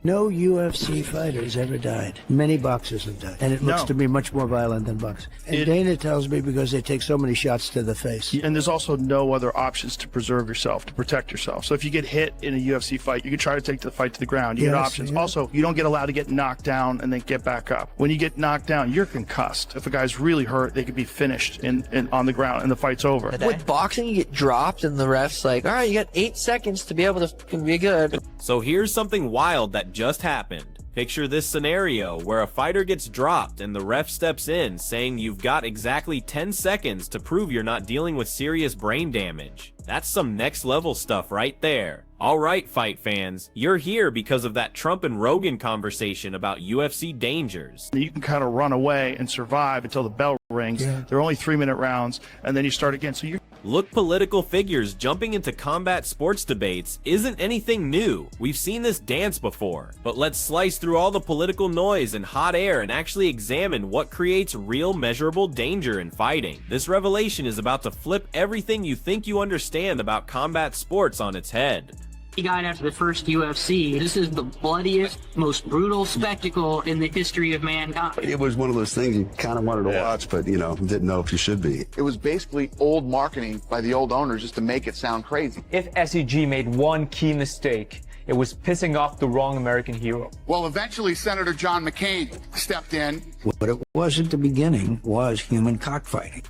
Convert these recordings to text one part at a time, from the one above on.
No UFC fighters ever died. Many boxers have died. And it looks to be much more violent than boxing. And Dana tells me because they take so many shots to the face. And there's also no other options to preserve yourself, to protect yourself. So if you get hit in a UFC fight, you can try to take the fight to the ground. You get options. Also, you don't get allowed to get knocked down and then get back up. When you get knocked down, you're concussed. If a guy's really hurt, they could be finished on the ground and the fight's over. With boxing, you get dropped and the ref's like, all right, you got 8 seconds to be able to be good. So here's something wild that just happened. Picture this scenario where a fighter gets dropped and the ref steps in saying you've got exactly 10 seconds to prove you're not dealing with serious brain damage. That's some next level stuff right there. Alright, fight fans, you're here because of that Trump and Rogan conversation about UFC dangers. You can kind of run away and survive until the bell rings. They're only 3-minute rounds, and then you start again. So you're Look, political figures jumping into combat sports debates isn't anything new. We've seen this dance before. But let's slice through all the political noise and hot air and actually examine what creates real measurable danger in fighting. This revelation is about to flip everything you think you understand about combat sports on its head. He got after the first UFC. This is the bloodiest, most brutal spectacle in the history of mankind. It was one of those things you kind of wanted to watch, but, you know, didn't know if you should be. It was basically old marketing by the old owners just to make it sound crazy. If SEG made one key mistake, it was pissing off the wrong American hero. Well, eventually Senator John McCain stepped in. What it was at the beginning was human cockfighting.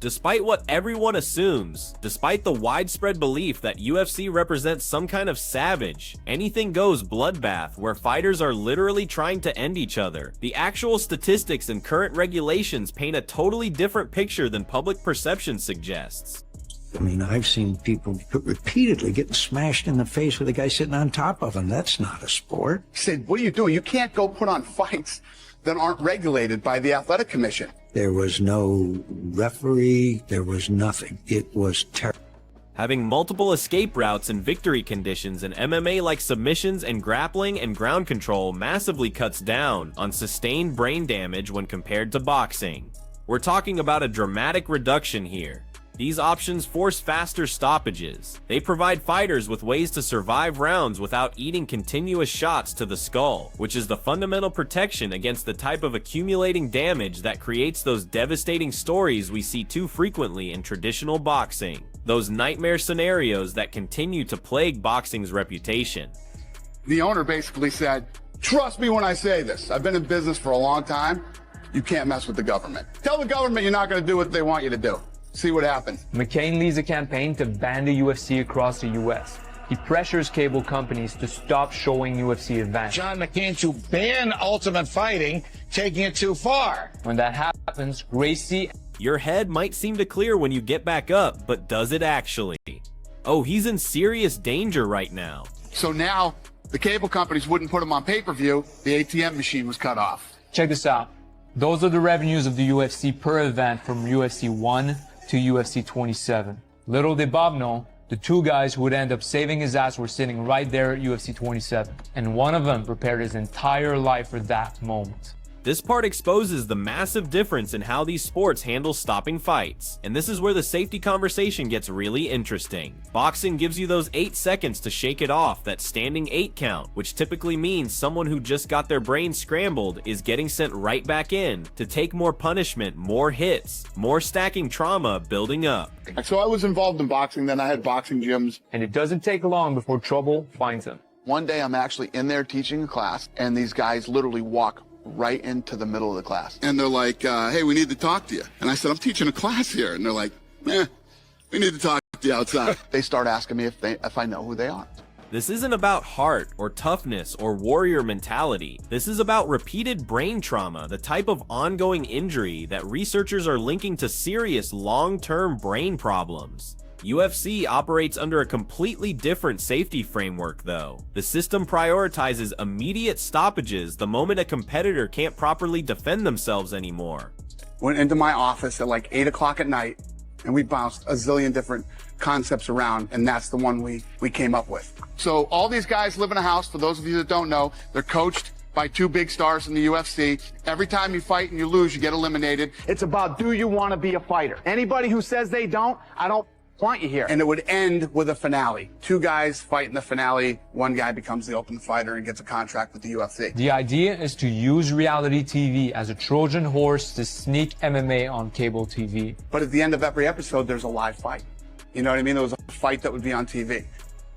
Despite what everyone assumes, despite the widespread belief that UFC represents some kind of savage, anything-goes bloodbath where fighters are literally trying to end each other, the actual statistics and current regulations paint a totally different picture than public perception suggests. I mean, I've seen people repeatedly getting smashed in the face with a guy sitting on top of them. That's not a sport. He said, what are you doing? You can't go put on fights that aren't regulated by the Athletic Commission. There was no referee. There was nothing. It was terrible. Having multiple escape routes and victory conditions in MMA like submissions and grappling and ground control massively cuts down on sustained brain damage when compared to boxing. We're talking about a dramatic reduction here. These options force faster stoppages. They provide fighters with ways to survive rounds without eating continuous shots to the skull, which is the fundamental protection against the type of accumulating damage that creates those devastating stories we see too frequently in traditional boxing. Those nightmare scenarios that continue to plague boxing's reputation. The owner basically said, trust me when I say this. I've been in business for a long time. You can't mess with the government. Tell the government you're not going to do what they want you to do. See what happens. McCain leads a campaign to ban the UFC across the U.S. He pressures cable companies to stop showing UFC events. John McCain to ban Ultimate Fighting, taking it too far. When that happens, Gracie... Your head might seem to clear when you get back up, but does it actually? Oh, he's in serious danger right now. So now, the cable companies wouldn't put him on pay-per-view. The ATM machine was cut off. Check this out. Those are the revenues of the UFC per event from UFC 1 to UFC 27. Little did Bob know, the two guys who would end up saving his ass were sitting right there at UFC 27. And one of them prepared his entire life for that moment. This part exposes the massive difference in how these sports handle stopping fights, and this is where the safety conversation gets really interesting. Boxing gives you those 8 seconds to shake it off, that standing 8 count, which typically means someone who just got their brain scrambled is getting sent right back in to take more punishment, more hits, more stacking trauma building up. So I was involved in boxing, then I had boxing gyms. And it doesn't take long before trouble finds him. One day I'm actually in there teaching a class, and these guys literally walk right into the middle of the class. And they're like, hey, we need to talk to you. And I said, I'm teaching a class here. And they're like, we need to talk to you outside. They start asking me if I know who they are. This isn't about heart or toughness or warrior mentality. This is about repeated brain trauma, the type of ongoing injury that researchers are linking to serious long-term brain problems. UFC operates under a completely different safety framework though. The system prioritizes immediate stoppages the moment a competitor can't properly defend themselves anymore. Went into my office at like 8 o'clock at night, and we bounced a zillion different concepts around, and that's the one we came up with. So all these guys live in a house. For those of you that don't know, they're coached by 2 big stars in the UFC. Every time you fight and you lose, you get eliminated. It's about, do you want to be a fighter? Anybody who says they don't, I don't want you here. And it would end with a finale. 2 guys fight in the finale. 1 guy becomes the Ultimate Fighter and gets a contract with the UFC. The idea is to use reality TV as a Trojan horse to sneak MMA on cable TV. But at the end of every episode, there's a live fight. You know what I mean? There was a fight that would be on TV.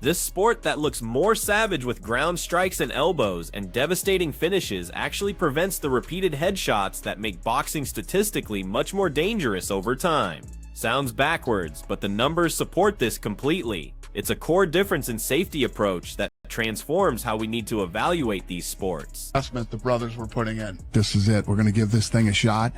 This sport that looks more savage with ground strikes and elbows and devastating finishes actually prevents the repeated headshots that make boxing statistically much more dangerous over time. Sounds backwards, but the numbers support this completely. It's a core difference in safety approach that transforms how we need to evaluate these sports. Investment the brothers were putting in. This is it. We're going to give this thing a shot.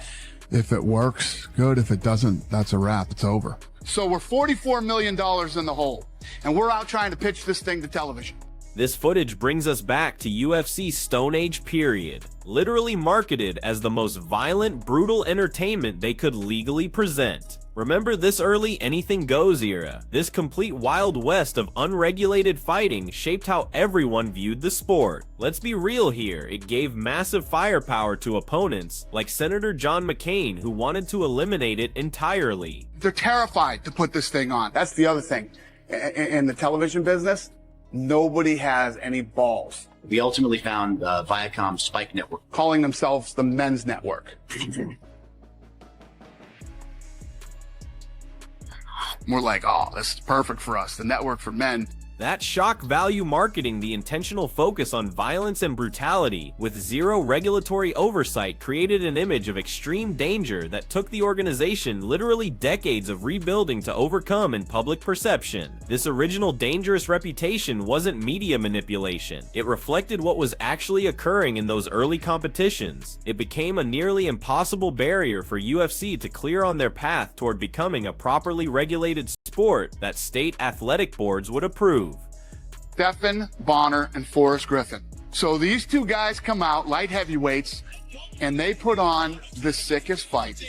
If it works, good. If it doesn't, that's a wrap. It's over. So we're $44 million in the hole, and we're out trying to pitch this thing to television. This footage brings us back to UFC's Stone Age period, literally marketed as the most violent, brutal entertainment they could legally present. Remember this early anything goes era? This complete Wild West of unregulated fighting shaped how everyone viewed the sport. Let's be real here, it gave massive firepower to opponents like Senator John McCain, who wanted to eliminate it entirely. They're terrified to put this thing on. That's the other thing. In the television business, nobody has any balls. We ultimately found Viacom's Spike Network, calling themselves the Men's Network. We're like, oh, this is perfect for us, the network for men. That shock value marketing, the intentional focus on violence and brutality with zero regulatory oversight, created an image of extreme danger that took the organization literally decades of rebuilding to overcome in public perception. This original dangerous reputation wasn't media manipulation. It reflected what was actually occurring in those early competitions. It became a nearly impossible barrier for UFC to clear on their path toward becoming a properly regulated sport that state athletic boards would approve. Stephan Bonner and Forrest Griffin. So these 2 guys come out, light heavyweights, and they put on the sickest fight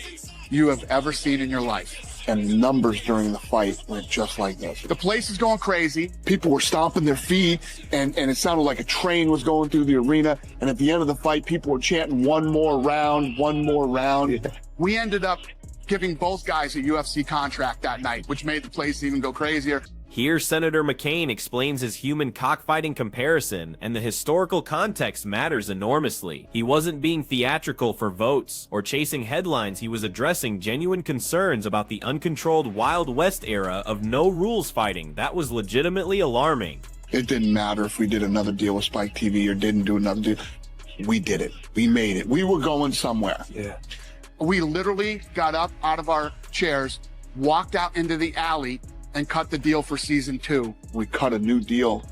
you have ever seen in your life. And the numbers during the fight went just like this. The place is going crazy. People were stomping their feet, and it sounded like a train was going through the arena. And at the end of the fight, people were chanting, "One more round, one more round." We ended up giving both guys a UFC contract that night, which made the place even go crazier. Here, Senator McCain explains his human cockfighting comparison, and the historical context matters enormously. He wasn't being theatrical for votes or chasing headlines. He was addressing genuine concerns about the uncontrolled Wild West era of no rules fighting that was legitimately alarming. It didn't matter if we did another deal with Spike TV or didn't do another deal. We did it. We made it. We were going somewhere. Yeah. We literally got up out of our chairs, walked out into the alley, and cut the deal for season 2. We cut a new deal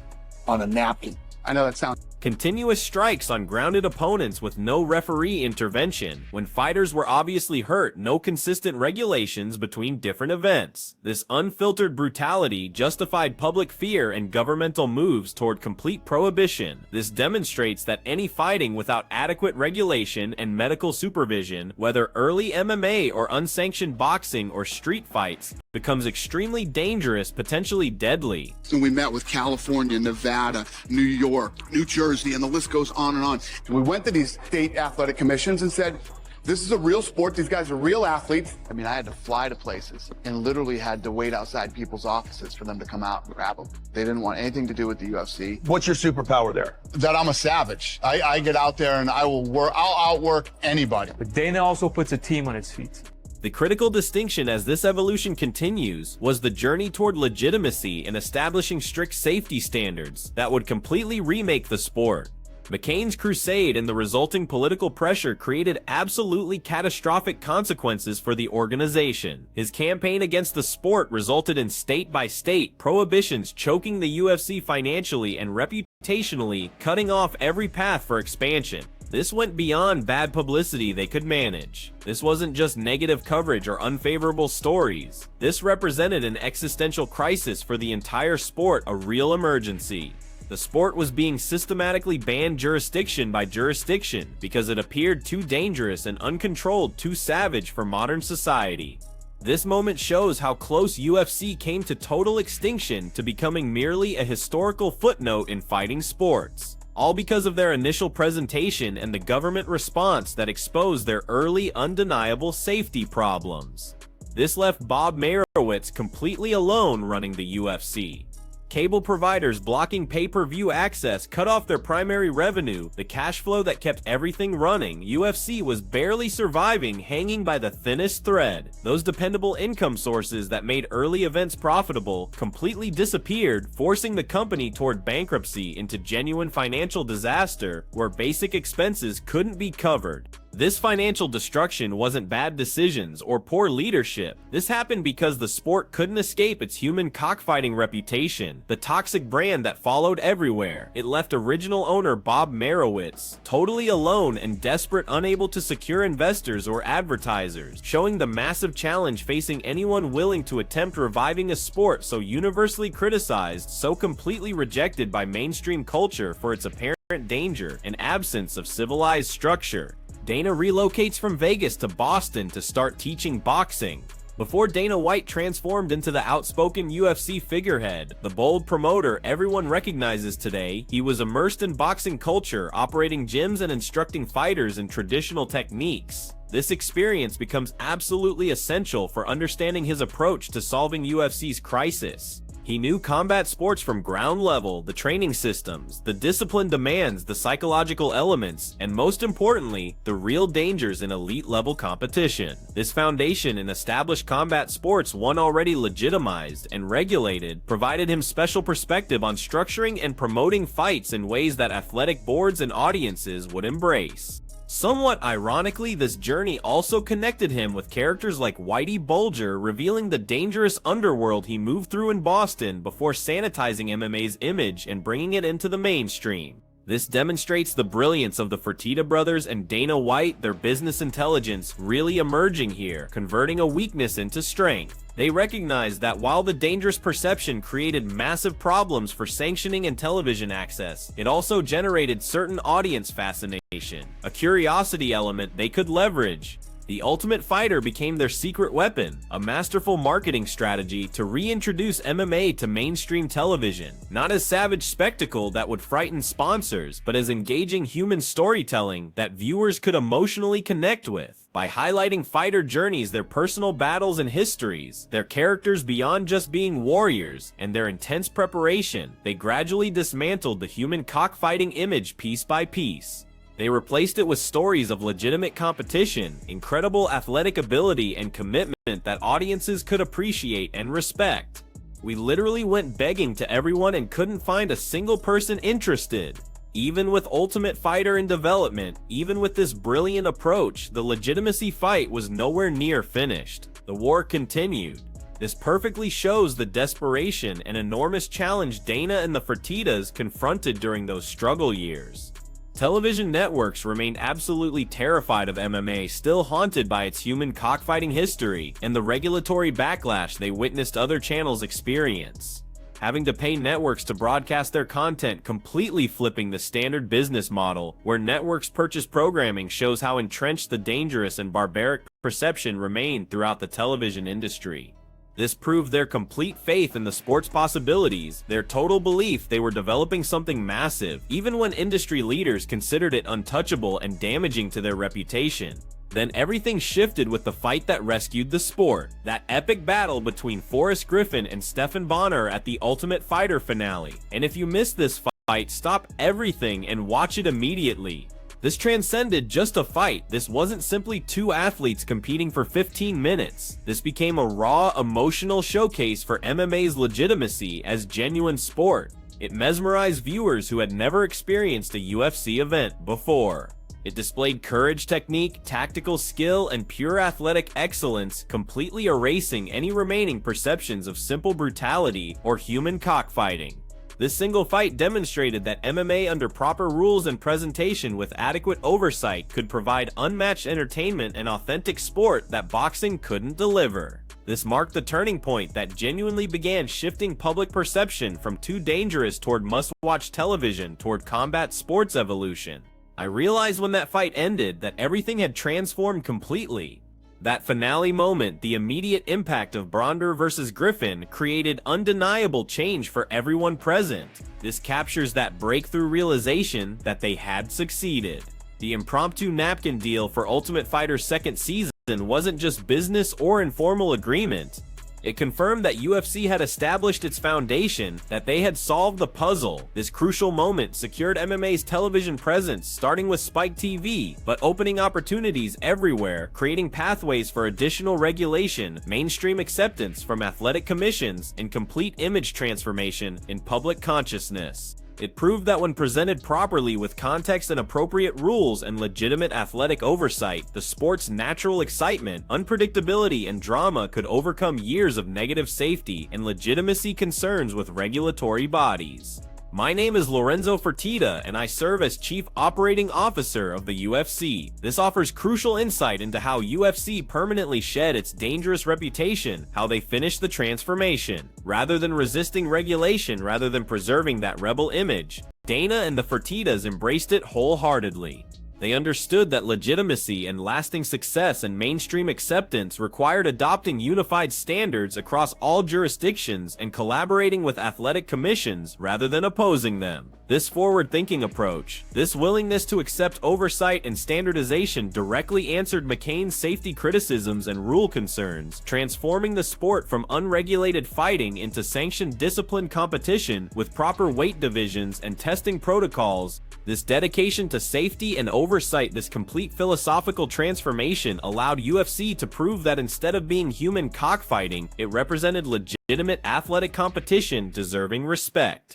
on a napkin. I know that sounds... Continuous strikes on grounded opponents with no referee intervention. When fighters were obviously hurt, no consistent regulations between different events. This unfiltered brutality justified public fear and governmental moves toward complete prohibition. This demonstrates that any fighting without adequate regulation and medical supervision, whether early MMA or unsanctioned boxing or street fights, becomes extremely dangerous, potentially deadly. And we met with California, Nevada, New York, New Jersey, and the list goes on and on. And we went to these state athletic commissions and said, this is a real sport. These guys are real athletes. I mean, I had to fly to places and literally had to wait outside people's offices for them to come out and grab them. They didn't want anything to do with the UFC. What's your superpower there? That I'm a savage. I get out there and I'll outwork anybody. But Dana also puts a team on its feet. The critical distinction as this evolution continues was the journey toward legitimacy and establishing strict safety standards that would completely remake the sport. McCain's crusade and the resulting political pressure created absolutely catastrophic consequences for the organization. His campaign against the sport resulted in state-by-state prohibitions choking the UFC financially and reputationally, cutting off every path for expansion. This went beyond bad publicity they could manage. This wasn't just negative coverage or unfavorable stories. This represented an existential crisis for the entire sport, a real emergency. The sport was being systematically banned jurisdiction by jurisdiction because it appeared too dangerous and uncontrolled, too savage for modern society. This moment shows how close UFC came to total extinction to becoming merely a historical footnote in fighting sports. All because of their initial presentation and the government response that exposed their early undeniable safety problems. This left Bob Merowitz completely alone running the UFC. Cable providers blocking pay-per-view access cut off their primary revenue, the cash flow that kept everything running. UFC was barely surviving, hanging by the thinnest thread. Those dependable income sources that made early events profitable completely disappeared, forcing the company toward bankruptcy into genuine financial disaster where basic expenses couldn't be covered. This financial destruction wasn't bad decisions or poor leadership. This happened because the sport couldn't escape its human cockfighting reputation, the toxic brand that followed everywhere. It left original owner Bob Merowitz totally alone and desperate, unable to secure investors or advertisers, showing the massive challenge facing anyone willing to attempt reviving a sport so universally criticized, so completely rejected by mainstream culture for its apparent danger and absence of civilized structure. Dana relocates from Vegas to Boston to start teaching boxing. Before Dana White transformed into the outspoken UFC figurehead, the bold promoter everyone recognizes today, he was immersed in boxing culture, operating gyms and instructing fighters in traditional techniques. This experience becomes absolutely essential for understanding his approach to solving UFC's crisis. He knew combat sports from ground level, the training systems, the discipline demands, the psychological elements, and most importantly, the real dangers in elite level competition. This foundation in established combat sports, one already legitimized and regulated, provided him special perspective on structuring and promoting fights in ways that athletic boards and audiences would embrace. Somewhat ironically, this journey also connected him with characters like Whitey Bulger, revealing the dangerous underworld he moved through in Boston before sanitizing MMA's image and bringing it into the mainstream. This demonstrates the brilliance of the Fertitta brothers and Dana White, their business intelligence really emerging here, converting a weakness into strength. They recognized that while the dangerous perception created massive problems for sanctioning and television access, it also generated certain audience fascination, a curiosity element they could leverage. The Ultimate Fighter became their secret weapon, a masterful marketing strategy to reintroduce MMA to mainstream television, not as savage spectacle that would frighten sponsors, but as engaging human storytelling that viewers could emotionally connect with. By highlighting fighter journeys, their personal battles and histories, their characters beyond just being warriors, and their intense preparation, they gradually dismantled the human cockfighting image piece by piece. They replaced it with stories of legitimate competition, incredible athletic ability, and commitment that audiences could appreciate and respect. We literally went begging to everyone and couldn't find a single person interested. Even with Ultimate Fighter in development, even with this brilliant approach, the legitimacy fight was nowhere near finished. The war continued. This perfectly shows the desperation and enormous challenge Dana and the Fertittas confronted during those struggle years. Television networks remained absolutely terrified of MMA, still haunted by its human cockfighting history and the regulatory backlash they witnessed other channels experience. Having to pay networks to broadcast their content, completely flipping the standard business model, where networks purchase programming, shows how entrenched the dangerous and barbaric perception remained throughout the television industry. This proved their complete faith in the sport's possibilities, their total belief they were developing something massive, even when industry leaders considered it untouchable and damaging to their reputation. Then everything shifted with the fight that rescued the sport, that epic battle between Forrest Griffin and Stephan Bonnar at the Ultimate Fighter finale. And if you missed this fight, stop everything and watch it immediately. This transcended just a fight. This wasn't simply two athletes competing for 15 minutes. This became a raw, emotional showcase for MMA's legitimacy as genuine sport. It mesmerized viewers who had never experienced a UFC event before. It displayed courage, technique, tactical skill, and pure athletic excellence, completely erasing any remaining perceptions of simple brutality or human cockfighting. This single fight demonstrated that MMA under proper rules and presentation with adequate oversight could provide unmatched entertainment and authentic sport that boxing couldn't deliver. This marked the turning point that genuinely began shifting public perception from too dangerous toward must-watch television toward combat sports evolution. I realized when that fight ended that everything had transformed completely. That finale moment, the immediate impact of Bonnar versus Griffin, created undeniable change for everyone present. This captures that breakthrough realization that they had succeeded. The impromptu napkin deal for Ultimate Fighter's second season wasn't just business or informal agreement. It confirmed that UFC had established its foundation, that they had solved the puzzle. This crucial moment secured MMA's television presence, starting with Spike TV, but opening opportunities everywhere, creating pathways for additional regulation, mainstream acceptance from athletic commissions, and complete image transformation in public consciousness. It proved that when presented properly with context and appropriate rules and legitimate athletic oversight, the sport's natural excitement, unpredictability, and drama could overcome years of negative safety and legitimacy concerns with regulatory bodies. My name is Lorenzo Fertitta, and I serve as Chief Operating Officer of the UFC. This offers crucial insight into how UFC permanently shed its dangerous reputation, how they finished the transformation. Rather than resisting regulation, rather than preserving that rebel image, Dana and the Fertittas embraced it wholeheartedly. They understood that legitimacy and lasting success and mainstream acceptance required adopting unified standards across all jurisdictions and collaborating with athletic commissions rather than opposing them. This forward-thinking approach, this willingness to accept oversight and standardization directly answered McCain's safety criticisms and rule concerns, transforming the sport from unregulated fighting into sanctioned disciplined competition with proper weight divisions and testing protocols. This dedication to safety and oversight, this complete philosophical transformation allowed UFC to prove that instead of being human cockfighting, it represented legitimate athletic competition deserving respect.